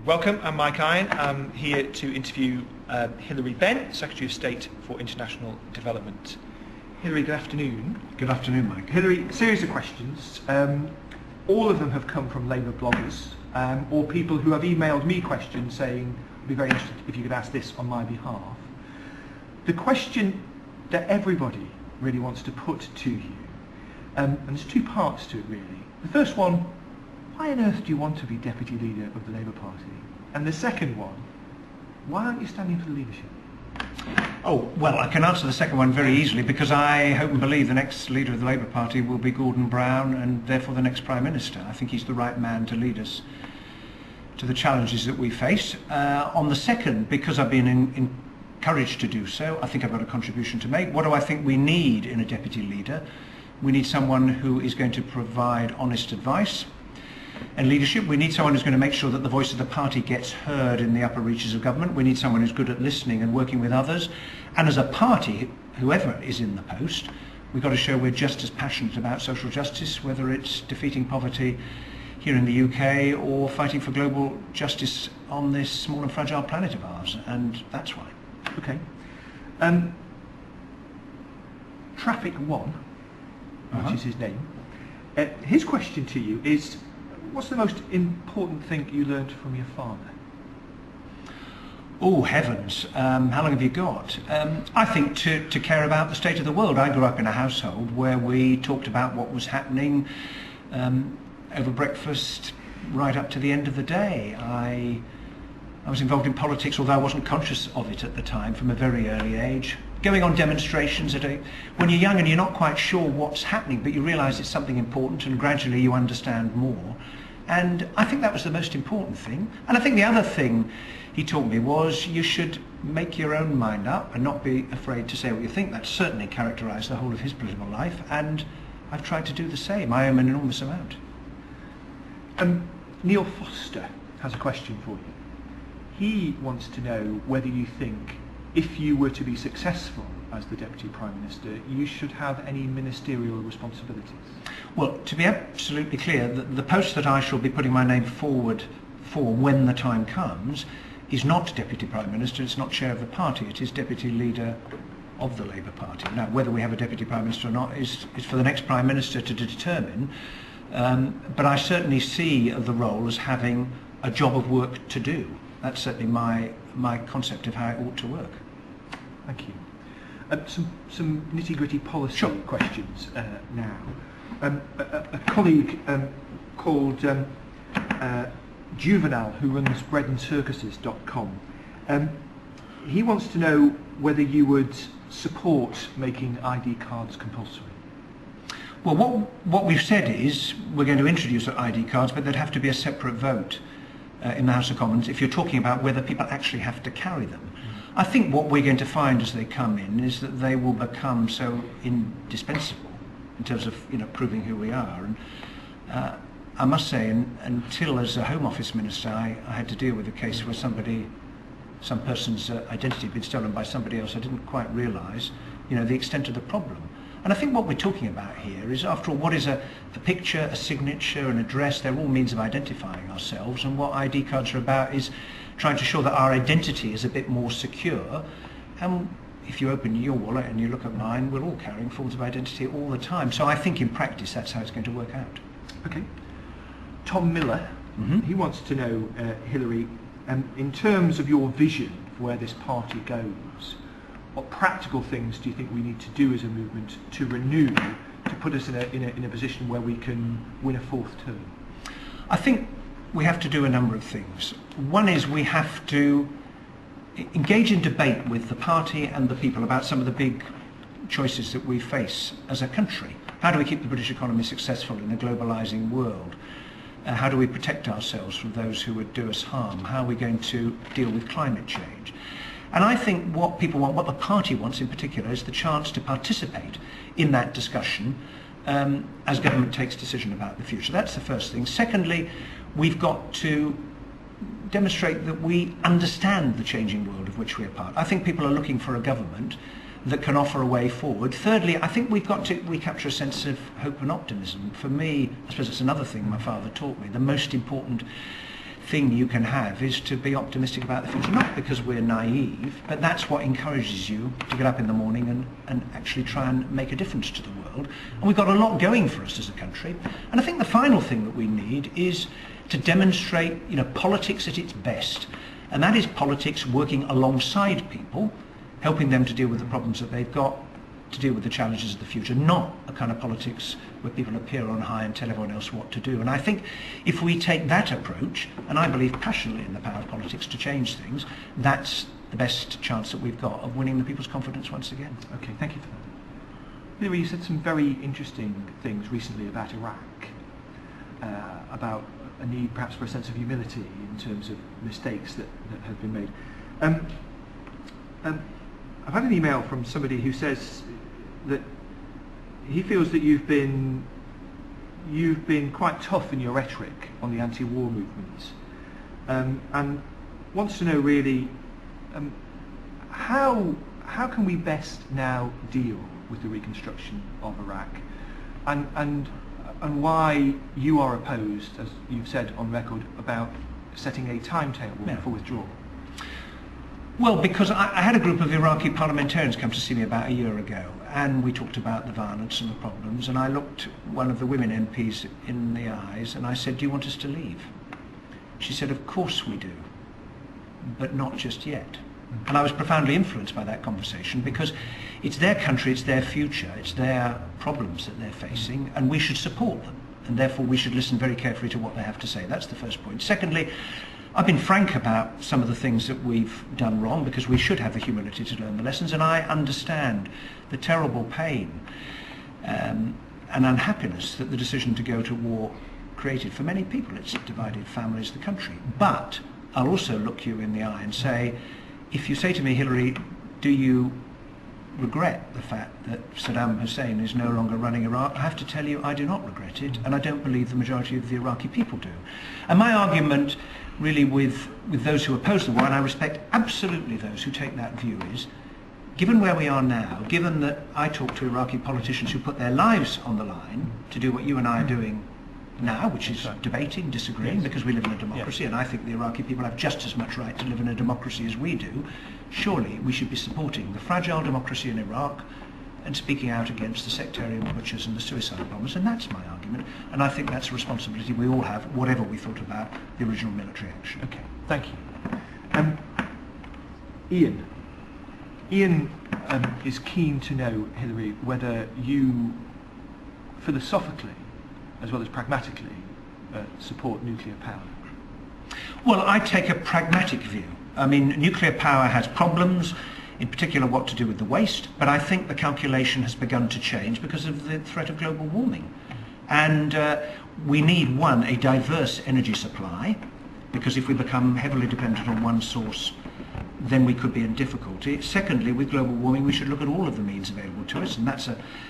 Welcome, I'm Mike Iron. I'm here to interview Hilary Benn, Secretary of State for International Development. Hilary, good afternoon. Good afternoon, Mike. Hilary, series of questions. All of them have come from Labour bloggers or people who have emailed me questions saying, I'd be very interested if you could ask this on my behalf. The question that everybody really wants to put to you, and there's two parts to it really. The first one, why on earth do you want to be Deputy Leader of the Labour Party? And the second one, why aren't you standing for the leadership? Oh, well, I can answer the second one very easily because I hope and believe the next leader of the Labour Party will be Gordon Brown and therefore the next Prime Minister. I think he's the right man to lead us to the challenges that we face. On the second, because I've been encouraged to do so, I think I've got a contribution to make. What do I think we need in a Deputy Leader? We need someone who is going to provide honest advice and leadership. We need someone who's going to make sure that the voice of the party gets heard in the upper reaches of government. We need someone who's good at listening and working with others. And as a party, whoever is in the post, we've got to show we're just as passionate about social justice, whether it's defeating poverty here in the UK or fighting for global justice on this small and fragile planet of ours. And that's why. Okay. Traffic One, which is his name, his question to you is, what's the most important thing you learned from your father? Oh, heavens. How long have you got? I think to care about the state of the world. I grew up in a household where we talked about what was happening over breakfast right up to the end of the day. I was involved in politics, although I wasn't conscious of it at the time, from a very early age. Going on demonstrations when you're young and you're not quite sure what's happening, but you realise it's something important and gradually you understand more. And I think that was the most important thing. And I think the other thing he taught me was you should make your own mind up and not be afraid to say what you think. That certainly characterised the whole of his political life, and I've tried to do the same. I owe him an enormous amount. Neil Foster has a question for you. He wants to know whether you think if you were to be successful as the Deputy Prime Minister, you should have any ministerial responsibilities. Well, to be absolutely clear, the post that I shall be putting my name forward for when the time comes is not Deputy Prime Minister, it's not Chair of the Party, it is Deputy Leader of the Labour Party. Now, whether we have a Deputy Prime Minister or not is for the next Prime Minister to determine, but I certainly see the role as having a job of work to do. That's certainly my concept of how it ought to work. Thank you. Some nitty-gritty policy questions now. A colleague called Juvenal, who runs breadandcircuses.com, he wants to know whether you would support making ID cards compulsory. Well, what we've said is we're going to introduce ID cards, but there'd have to be a separate vote in the House of Commons if you're talking about whether people actually have to carry them. I think what we're going to find as they come in is that they will become so indispensable in terms of proving who we are. And I must say, until as a Home Office Minister, I had to deal with a case where some person's identity had been stolen by somebody else. I didn't quite realise, the extent of the problem. And I think what we're talking about here is, after all, what is a picture, a signature, an address? They're all means of identifying ourselves, and what ID cards are about is trying to ensure that our identity is a bit more secure. And if you open your wallet and you look at mine, we're all carrying forms of identity all the time. So I think in practice that's how it's going to work out. Okay. Tom Miller, he wants to know, Hilary, in terms of your vision for where this party goes, what practical things do you think we need to do as a movement to renew, to put us in a position where we can win a fourth term? I think we have to do a number of things. One is we have to engage in debate with the party and the people about some of the big choices that we face as a country. How do we keep the British economy successful in a globalising world? How do we protect ourselves from those who would do us harm? How are we going to deal with climate change? And I think what people want, what the party wants in particular, is the chance to participate in that discussion as government takes decision about the future. That's the first thing. Secondly, we've got to demonstrate that we understand the changing world of which we are part. I think people are looking for a government that can offer a way forward. Thirdly, I think we've got to recapture a sense of hope and optimism. For me, I suppose it's another thing my father taught me, the most important thing you can have is to be optimistic about the future, not because we're naive, but that's what encourages you to get up in the morning and actually try and make a difference to the world. And we've got a lot going for us as a country. And I think the final thing that we need is to demonstrate, politics at its best. And that is politics working alongside people, helping them to deal with the problems that they've got, to deal with the challenges of the future, not a kind of politics where people appear on high and tell everyone else what to do. And I think if we take that approach, and I believe passionately in the power of politics to change things, that's the best chance that we've got of winning the people's confidence once again. Okay, thank you for that. Hilary, you said some very interesting things recently about Iraq, about a need perhaps for a sense of humility in terms of mistakes that have been made. I've had an email from somebody who says that he feels that you've been quite tough in your rhetoric on the anti-war movement, and wants to know really how can we best now deal with the reconstruction of Iraq, and why you are opposed, as you've said on record, about setting a timetable for withdrawal. Well, because I had a group of Iraqi parliamentarians come to see me about a year ago, and we talked about the violence and the problems, and I looked one of the women MPs in the eyes and I said, "Do you want us to leave?" She said, "Of course we do, but not just yet." And I was profoundly influenced by that conversation, because it's their country, it's their future, it's their problems that they're facing, and we should support them, and therefore we should listen very carefully to what they have to say. That's the first point. Secondly, I've been frank about some of the things that we've done wrong, because we should have the humility to learn the lessons, and I understand the terrible pain and unhappiness that the decision to go to war created for many people. It's divided families, the country. But I'll also look you in the eye and say, if you say to me, "Hilary, do you regret the fact that Saddam Hussein is no longer running Iraq?" I have to tell you, I do not regret it, and I don't believe the majority of the Iraqi people do. And my argument really with those who oppose the war, and I respect absolutely those who take that view, is, given where we are now, given that I talk to Iraqi politicians who put their lives on the line to do what you and I are doing now, which is debating, disagreeing, because we live in a democracy, and I think the Iraqi people have just as much right to live in a democracy as we do, surely we should be supporting the fragile democracy in Iraq and speaking out against the sectarian butchers and the suicide bombers. And that's my argument, and I think that's a responsibility we all have, whatever we thought about the original military action. Okay, thank you. Ian is keen to know, Hilary, whether you philosophically as well as pragmatically support nuclear power. Well, I take a pragmatic view. I mean, nuclear power has problems, in particular what to do with the waste, but I think the calculation has begun to change because of the threat of global warming. And we need, one, a diverse energy supply, because if we become heavily dependent on one source, then we could be in difficulty. Secondly, with global warming, we should look at all of the means available to us, and that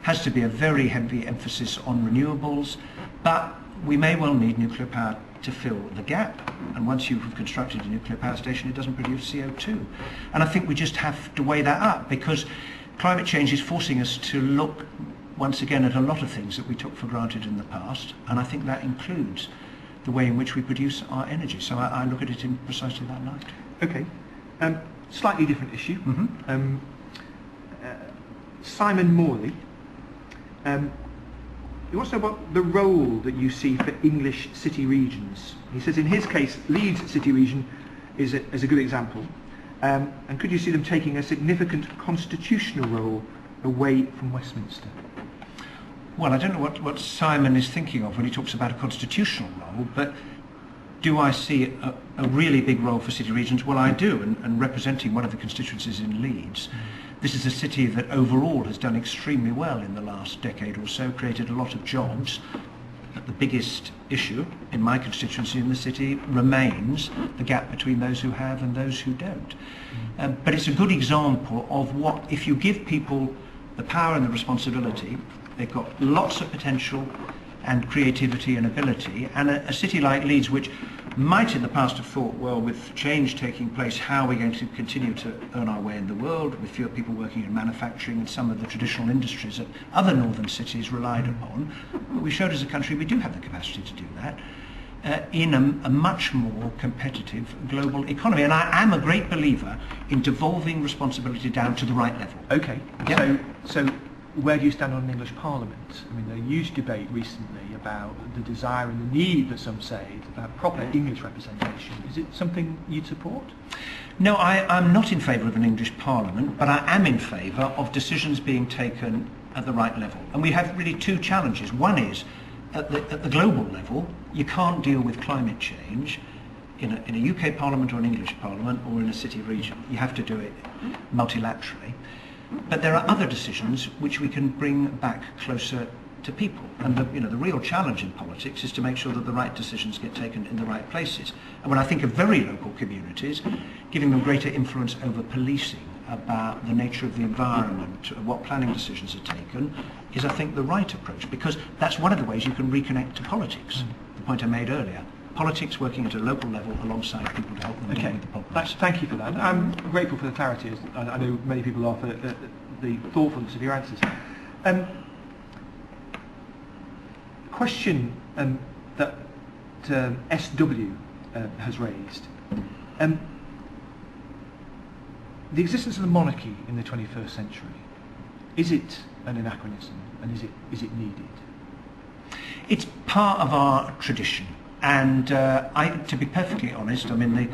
has to be a very heavy emphasis on renewables, but we may well need nuclear power to fill the gap, and once you've constructed a nuclear power station, it doesn't produce CO2. And I think we just have to weigh that up, because climate change is forcing us to look once again at a lot of things that we took for granted in the past, and I think that includes the way in which we produce our energy. So I look at it in precisely that light. Okay. Slightly different issue. Mm-hmm. Simon Morley, he wants to know about the role that you see for English city regions. He says in his case, Leeds city region is a good example. And could you see them taking a significant constitutional role away from Westminster? Well, I don't know what Simon is thinking of when he talks about a constitutional role, but do I see a really big role for city regions? Well, I do, and representing one of the constituencies in Leeds. This is a city that overall has done extremely well in the last decade or so, created a lot of jobs. But the biggest issue in my constituency in the city remains the gap between those who have and those who don't. But it's a good example of what, if you give people the power and the responsibility, they've got lots of potential and creativity and ability, and a city like Leeds, which might in the past have thought, well, with change taking place, how are we going to continue to earn our way in the world with fewer people working in manufacturing and some of the traditional industries that other northern cities relied upon. But we showed as a country we do have the capacity to do that. in a much more competitive global economy. And I am a great believer in devolving responsibility down to the right level. Okay, Yeah. so where do you stand on an English Parliament? I mean, there's a huge debate recently about the desire and the need that some say to have proper English representation. Is it something you'd support? No, I'm not in favour of an English Parliament, but I am in favour of decisions being taken at the right level. And we have really two challenges. One is, at the global level, you can't deal with climate change in a UK Parliament or an English Parliament or in a city region. You have to do it multilaterally. But there are other decisions which we can bring back closer to people. And the real challenge in politics is to make sure that the right decisions get taken in the right places. And when I think of very local communities, giving them greater influence over policing, about the nature of the environment, what planning decisions are taken, is, I think, the right approach, because that's one of the ways you can reconnect to politics. The point I made earlier. Politics working at a local level alongside people to help them deal with the problems. Thank you for that. I'm grateful for the clarity. I know many people are, for the thoughtfulness of your answers. Question that SW has raised. The existence of the monarchy in the 21st century, is it an anachronism, and is it needed? It's part of our tradition, and to be perfectly honest, I mean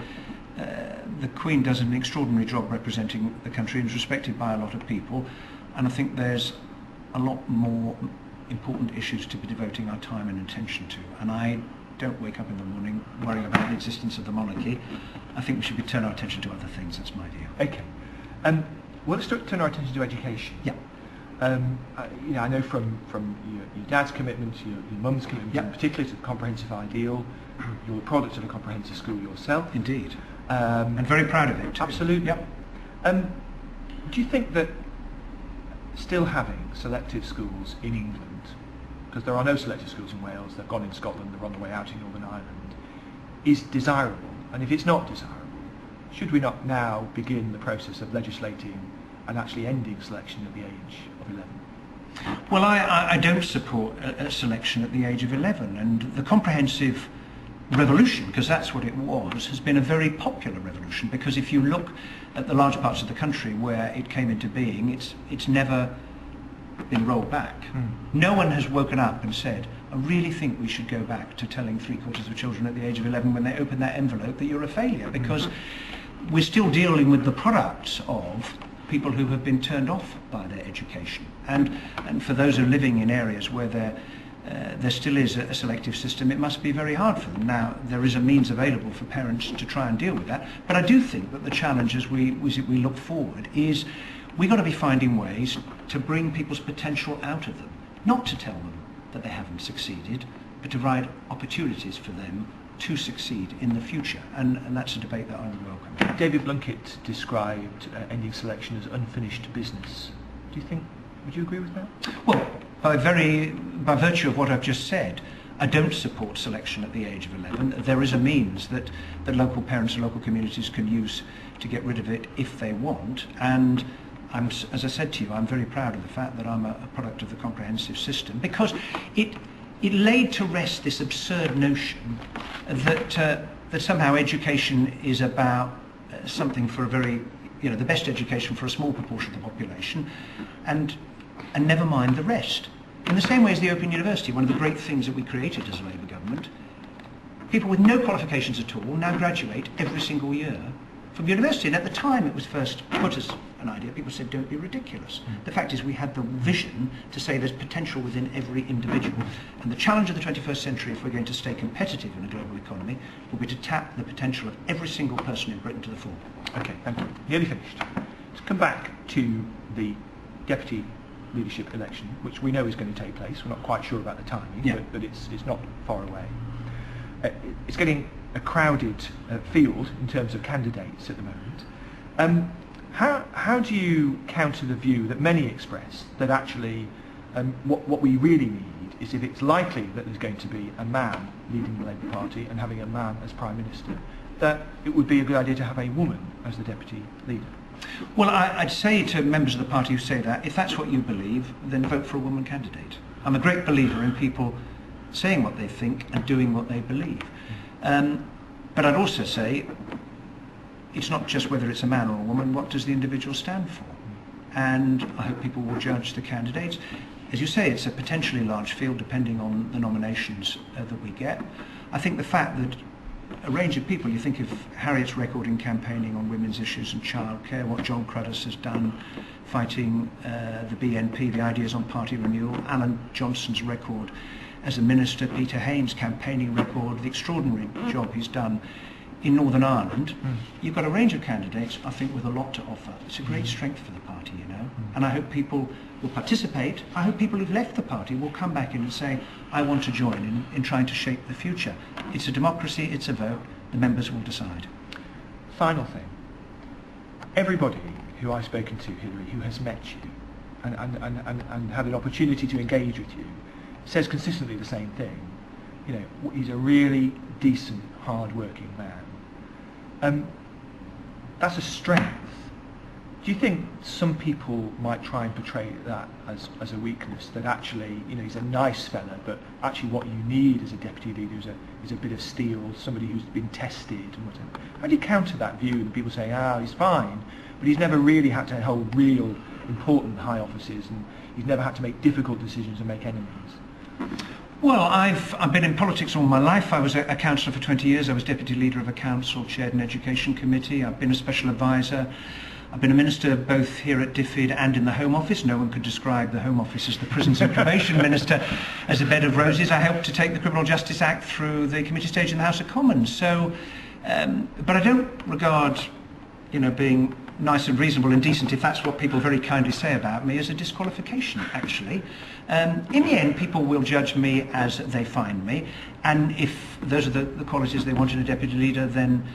the Queen does an extraordinary job representing the country and is respected by a lot of people, and I think there's a lot more important issues to be devoting our time and attention to. And I don't wake up in the morning worrying about the existence of the monarchy. I think we should turn our attention to other things. That's my view. Okay. Well, let's turn our attention to education. Yeah. I know from your dad's commitment, your mum's commitment, and particularly to the comprehensive ideal, you're the product of a comprehensive school yourself. Indeed. And very proud of it too. Absolutely. Yep. Do you think that still having selective schools in England, because there are no selective schools in Wales, they've gone in Scotland, they're on the way out in Northern Ireland, is desirable? And if it's not desirable, should we not now begin the process of legislating and actually ending selection at the age of 11? Well, I don't support a selection at the age of 11, and the comprehensive revolution, because that's what it was, has been a very popular revolution, because if you look at the large parts of the country where it came into being, it's never been rolled back. No one has woken up and said, I really think we should go back to telling 3/4 of children at the age of 11 when they open that envelope that you're a failure, because we're still dealing with the products of people who have been turned off by their education. And for those who are living in areas where there still is a selective system, it must be very hard for them. Now, there is a means available for parents to try and deal with that, but I do think that the challenge as we look forward is we've got to be finding ways to bring people's potential out of them, not to tell them that they haven't succeeded, but to provide opportunities for them to succeed in the future, and that's a debate that I would welcome. David Blunkett described ending selection as unfinished business. Would you agree with that? Well, by virtue of what I've just said, I don't support selection at the age of 11. There is a means that local parents and local communities can use to get rid of it if they want, and as I said to you, I'm very proud of the fact that I'm a product of the comprehensive system, because it laid to rest this absurd notion that somehow education is about something for a very, the best education for a small proportion of the population, and never mind the rest. In the same way as the Open University, one of the great things that we created as a Labour government, people with no qualifications at all now graduate every single year from university. And at the time it was first put as an idea, people said, don't be ridiculous. The fact is we had the vision to say there's potential within every individual. And the challenge of the 21st century, if we're going to stay competitive in a global economy, will be to tap the potential of every single person in Britain to the full. Okay, thank you. Nearly finished. To come back to the deputy leadership election, which we know is going to take place. We're not quite sure about the timing, but it's not far away. It's getting a crowded field in terms of candidates at the moment. How do you counter the view that many express that actually what we really need is, if it's likely that there's going to be a man leading the Labour Party and having a man as Prime Minister, that it would be a good idea to have a woman as the deputy leader? Well, I'd say to members of the party who say that, if that's what you believe, then vote for a woman candidate. I'm a great believer in people saying what they think and doing what they believe. But I'd also say it's not just whether it's a man or a woman, what does the individual stand for? And I hope people will judge the candidates. As you say, it's a potentially large field depending on the nominations that we get. I think the fact that a range of people, you think of Harriet's record in campaigning on women's issues and childcare, what John Cruddas has done fighting the BNP, the ideas on party renewal, Alan Johnson's record as a minister, Peter Haynes' campaigning record, the extraordinary job he's done in Northern Ireland. You've got a range of candidates, I think, with a lot to offer. It's a great strength for the party, you know, and I hope people will participate. I hope people who've left the party will come back in and say, I want to join in trying to shape the future. It's a democracy, it's a vote, the members will decide. Final thing, everybody who I've spoken to, Hilary, who has met you and had an opportunity to engage with you, says consistently the same thing. You know, he's a really decent, hard-working man. That's a strength. Do you think some people might try and portray that as a weakness, that actually, you know, he's a nice fella, but actually what you need as a deputy leader is a bit of steel, somebody who's been tested and whatever? How do you counter that view and people saying, he's fine, but he's never really had to hold real important high offices, and he's never had to make difficult decisions and make enemies? Well, I've been in politics all my life. I was a councillor for 20 years. I was deputy leader of a council, chaired an education committee. I've been a special advisor. I've been a minister both here at DFID and in the Home Office. No one could describe the Home Office as the Prisons and Probation Minister as a bed of roses. I helped to take the Criminal Justice Act through the committee stage in the House of Commons. So, but I don't regard, you know, being nice and reasonable and decent, if that's what people very kindly say about me, as a disqualification, actually. In the end, people will judge me as they find me, and if those are the qualities they want in a deputy leader, then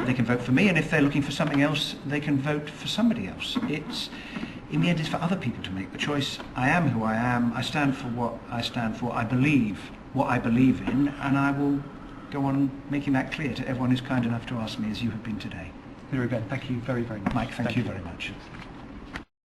they can vote for me, and if they're looking for something else, they can vote for somebody else. In the end, it's for other people to make the choice. I am who I am, I stand for what I stand for, I believe what I believe in, and I will go on making that clear to everyone who's kind enough to ask me, as you have been today. Hilary Benn, thank you very, very much. Mike, thank you very much.